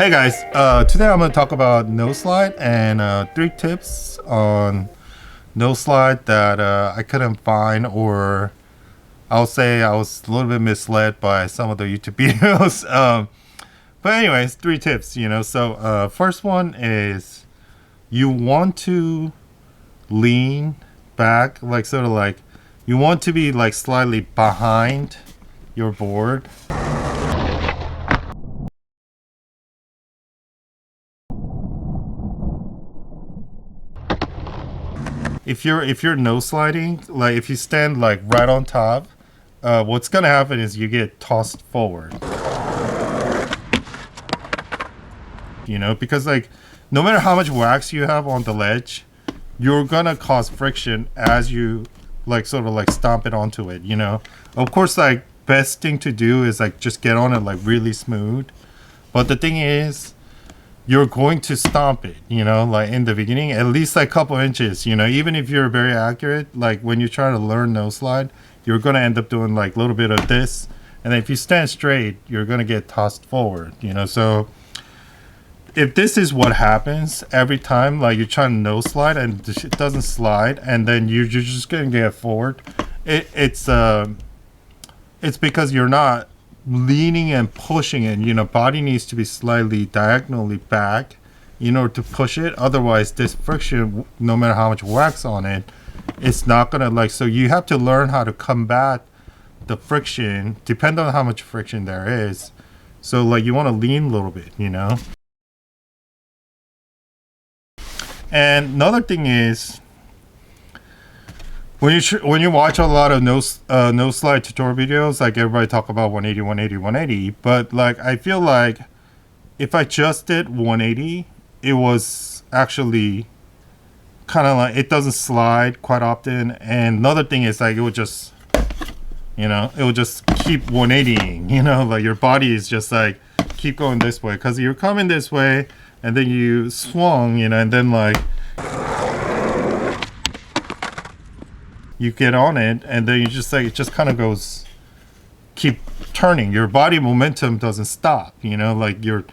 Hey guys, today I'm going to talk about no slide and 3 tips on no slide that I couldn't find, or I'll say I was a little bit misled by some of the YouTube videos. But anyways, 3 tips, So first one is you want to lean back, like sort of like you want to be like slightly behind your board. If you're no sliding, like if you stand like right on top, what's gonna happen is you get tossed forward. Because like no matter how much wax you have on the ledge, you're gonna cause friction as you like sort of like stomp it onto it. Of course, like best thing to do is like just get on it like really smooth. But the thing is, you're going to stomp it, like in the beginning, at least like a couple inches, even if you're very accurate, like when you try to learn no slide, you're going to end up doing like a little bit of this. And if you stand straight, you're going to get tossed forward, So if this is what happens every time, like you're trying to no slide and it doesn't slide, and then you're just going to get forward, it's because you're not leaning and pushing it. Body needs to be slightly diagonally back in order to push it. Otherwise, this friction, no matter how much wax on it, it's not gonna so you have to learn how to combat the friction, depending on how much friction there is. So like you want to lean a little bit, And another thing is, when you watch a lot of no slide tutorial videos, like everybody talk about 180, 180, 180, but like I feel like if I just did 180, it was actually kind of like it doesn't slide quite often. And another thing is like it would just keep 180ing, like your body is just like keep going this way because you're coming this way, and then you swung, and then like you get on it, and then you just like it just kind of goes, keep turning. Your body momentum doesn't stop, like you're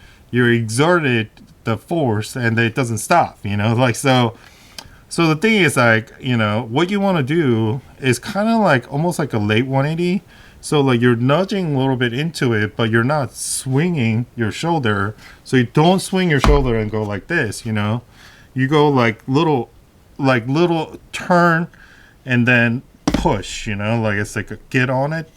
exerted the force and it doesn't stop, like so the thing is like, what you want to do is kind of like almost like a late 180. So like you're nudging a little bit into it, but you're not swinging your shoulder. So you don't swing your shoulder and go like this, you go like little turn and then push, like it's like a get on it.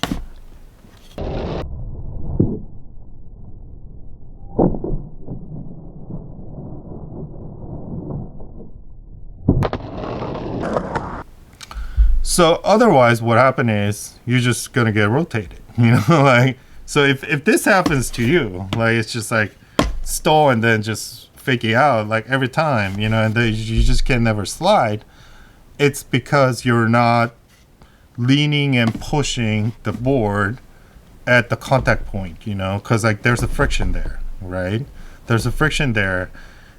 So otherwise what happened is you're just gonna get rotated, like so if this happens to you, like it's just like stall and then just fake it out like every time, and then you just can never slide. It's because you're not leaning and pushing the board at the contact point, because like there's a friction there, right? There's a friction there,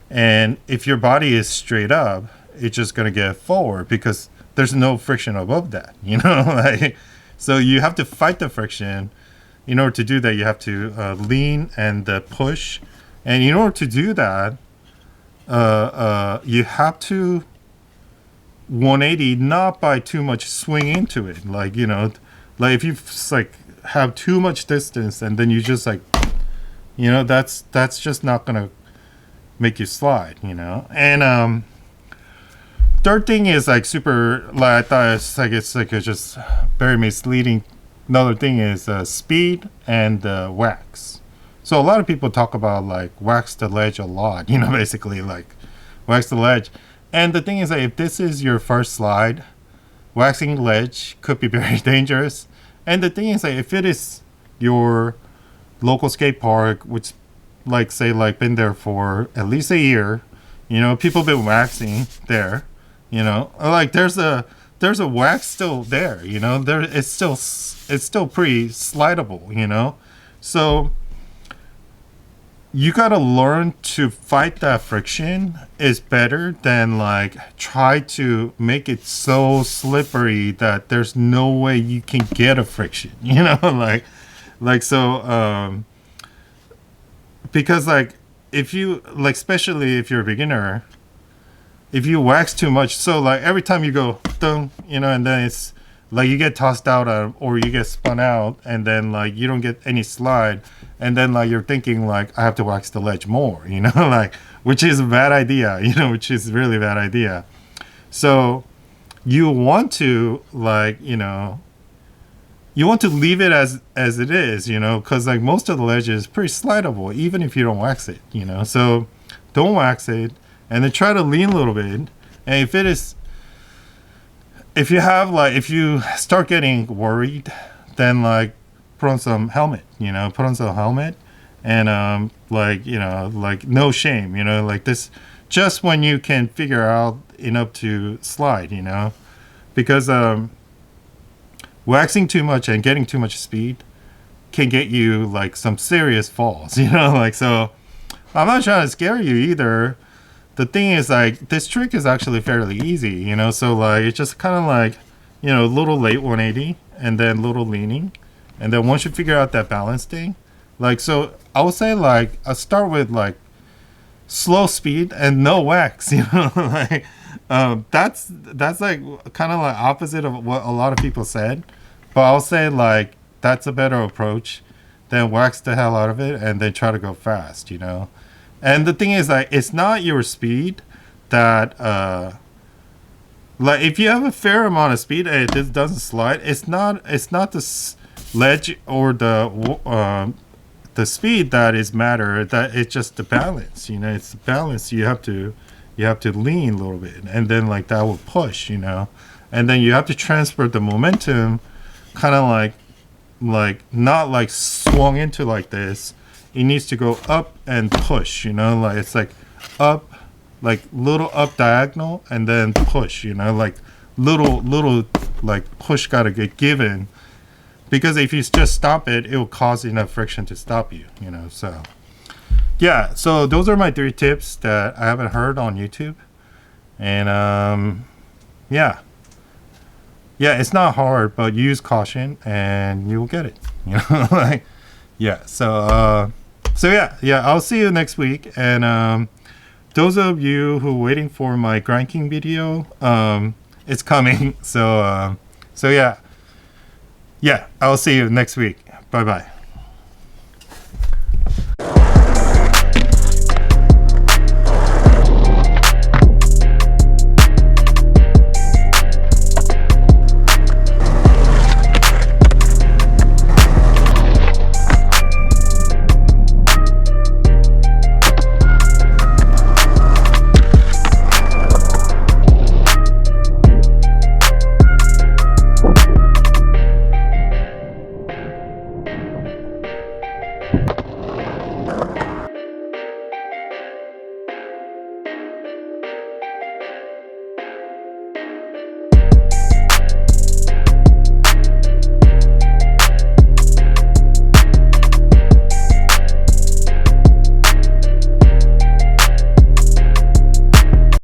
and if your body is straight up, it's just gonna get forward because there's no friction above that, like so you have to fight the friction. In order to do that, you have to lean and push, and in order to do that, you have to 180 not by too much swing into it, like like if you like have too much distance and then you just like that's just not gonna make you slide, and third thing is like super, like I thought it's just very misleading. Another thing is speed and wax. So a lot of people talk about like wax the ledge a lot, basically like wax the ledge. And the thing is that if this is your first slide, waxing ledge could be very dangerous. And the thing is that if it is your local skate park, which like say like been there for at least a year, people been waxing there, like there's a wax still there, it's still pretty slidable, so you gotta learn to fight that friction is better than like try to make it so slippery that there's no way you can get a friction, like so because like if you like, especially if you're a beginner, if you wax too much, so like every time you go, dun, and then it's like you get tossed out or you get spun out, and then like you don't get any slide, and then like you're thinking like I have to wax the ledge more, like which is a bad idea, which is really bad idea. So you want to like you want to leave it as it is, because like most of the ledge is pretty slidable, even if you don't wax it, So don't wax it, and then try to lean a little bit. And if you start getting worried, then like put on some helmet, and like no shame, like this, just when you can figure out enough to slide, because waxing too much and getting too much speed can get you like some serious falls, like. So I'm not trying to scare you either. The thing is, like, this trick is actually fairly easy, so like it's just kind of like little late 180 and then little leaning, and then once you figure out that balance thing, like, so I would say like I start with like slow speed and no wax, like that's like kind of like opposite of what a lot of people said, but I'll say like that's a better approach than wax the hell out of it and then try to go fast, And the thing is, like, it's not your speed that like if you have a fair amount of speed and it just doesn't slide, it's not the ledge or the speed that is matter, that it's just the balance, it's the balance. You have to lean a little bit, and then like that will push, and then you have to transfer the momentum, kind of like not like swung into like this. It needs to go up and push, like it's like up, like little up diagonal and then push, like little like push gotta get given, because if you just stop it, it will cause enough friction to stop you, so yeah. So those are my 3 tips that I haven't heard on YouTube, and yeah, it's not hard, but use caution and you'll get it, like, yeah. So yeah, I'll see you next week, and those of you who are waiting for my grinding video, it's coming. So yeah, I'll see you next week. Bye bye.